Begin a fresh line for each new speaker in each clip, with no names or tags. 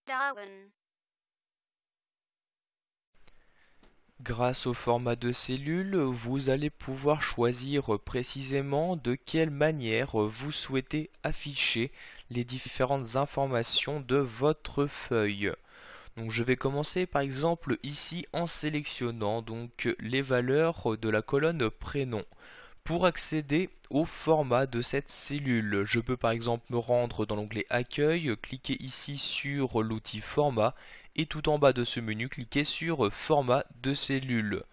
Darwin.
Grâce au format de cellule, vous allez pouvoir choisir précisément de quelle manière vous souhaitez afficher les différentes informations de votre feuille. Donc je vais commencer par exemple ici en sélectionnant donc les valeurs de la colonne prénom. Pour accéder au format de cette cellule, je peux par exemple me rendre dans l'onglet Accueil, cliquer ici sur l'outil Format et tout en bas de ce menu, cliquer sur Format de cellule.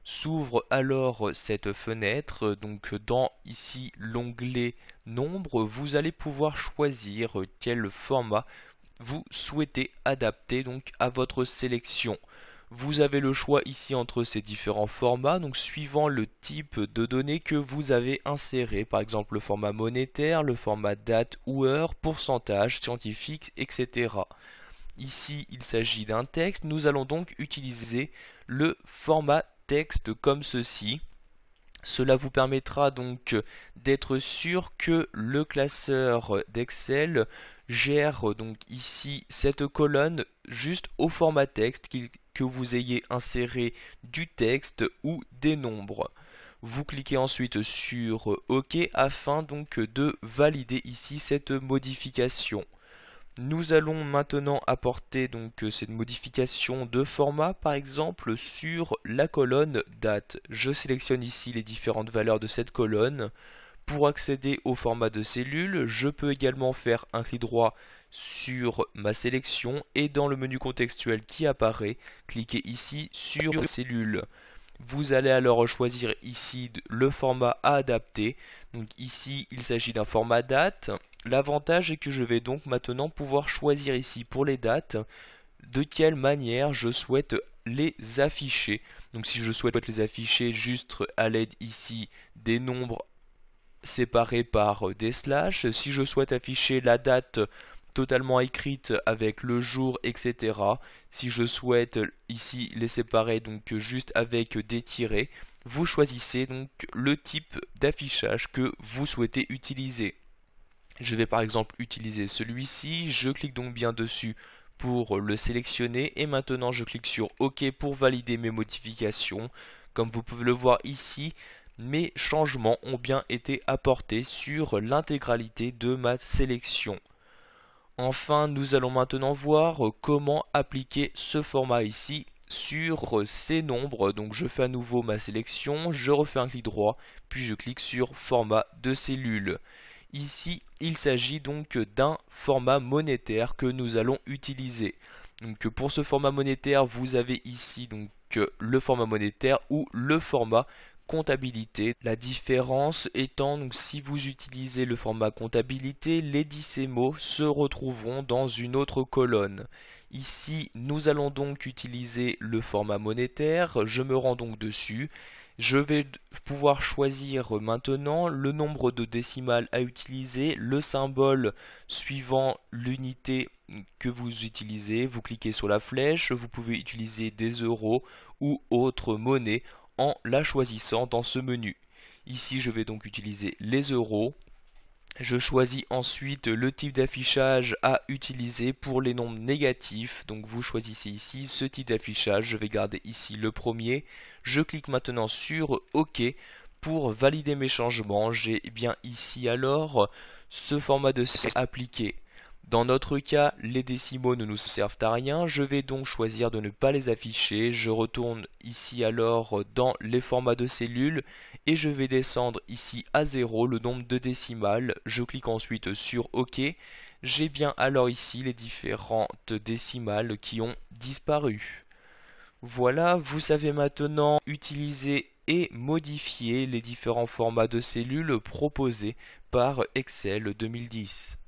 S'ouvre alors cette fenêtre, donc dans ici l'onglet Nombre, vous allez pouvoir choisir quel format vous souhaitez adapter donc à votre sélection. Vous avez le choix ici entre ces différents formats, donc suivant le type de données que vous avez inséré, par exemple le format monétaire, le format date ou heure, pourcentage, scientifique, etc. Ici, il s'agit d'un texte, nous allons donc utiliser le format texte comme ceci. Cela vous permettra donc d'être sûr que le classeur d'Excel gère donc ici cette colonne juste au format texte, que vous ayez inséré du texte ou des nombres. Vous cliquez ensuite sur OK afin donc de valider ici cette modification. Nous allons maintenant apporter donc cette modification de format par exemple sur la colonne date. Je sélectionne ici les différentes valeurs de cette colonne. Pour accéder au format de cellule, je peux également faire un clic droit sur ma sélection et dans le menu contextuel qui apparaît, cliquez ici sur cellule. Vous allez alors choisir ici le format à adapter. Donc ici, il s'agit d'un format date. L'avantage est que je vais donc maintenant pouvoir choisir ici pour les dates de quelle manière je souhaite les afficher. Donc si je souhaite les afficher juste à l'aide ici des nombres séparés par des slash, si je souhaite afficher la date totalement écrite avec le jour, etc. Si je souhaite ici les séparer donc juste avec des tirets, vous choisissez donc le type d'affichage que vous souhaitez utiliser. Je vais par exemple utiliser celui-ci, je clique donc bien dessus pour le sélectionner et maintenant je clique sur OK pour valider mes modifications. Comme vous pouvez le voir ici, mes changements ont bien été apportés sur l'intégralité de ma sélection. Enfin, nous allons maintenant voir comment appliquer ce format ici sur ces nombres. Donc je fais à nouveau ma sélection, je refais un clic droit, puis je clique sur format de cellule. Ici, il s'agit donc d'un format monétaire que nous allons utiliser. Donc pour ce format monétaire, vous avez ici donc le format monétaire ou le format comptabilité. La différence étant donc si vous utilisez le format comptabilité, les décimaux se retrouveront dans une autre colonne. Ici, nous allons donc utiliser le format monétaire. Je me rends donc dessus. Je vais pouvoir choisir maintenant le nombre de décimales à utiliser, le symbole suivant l'unité que vous utilisez. Vous cliquez sur la flèche, vous pouvez utiliser des euros ou autre monnaie en la choisissant dans ce menu. Ici, je vais donc utiliser les euros. Je choisis ensuite le type d'affichage à utiliser pour les nombres négatifs. Donc vous choisissez ici ce type d'affichage. Je vais garder ici le premier. Je clique maintenant sur OK pour valider mes changements. J'ai bien ici alors ce format de appliqué. Dans notre cas, les décimaux ne nous servent à rien. Je vais donc choisir de ne pas les afficher. Je retourne ici alors dans les formats de cellules et je vais descendre ici à 0 le nombre de décimales. Je clique ensuite sur OK. J'ai bien alors ici les différentes décimales qui ont disparu. Voilà, vous savez maintenant utiliser et modifier les différents formats de cellules proposés par Excel 2010.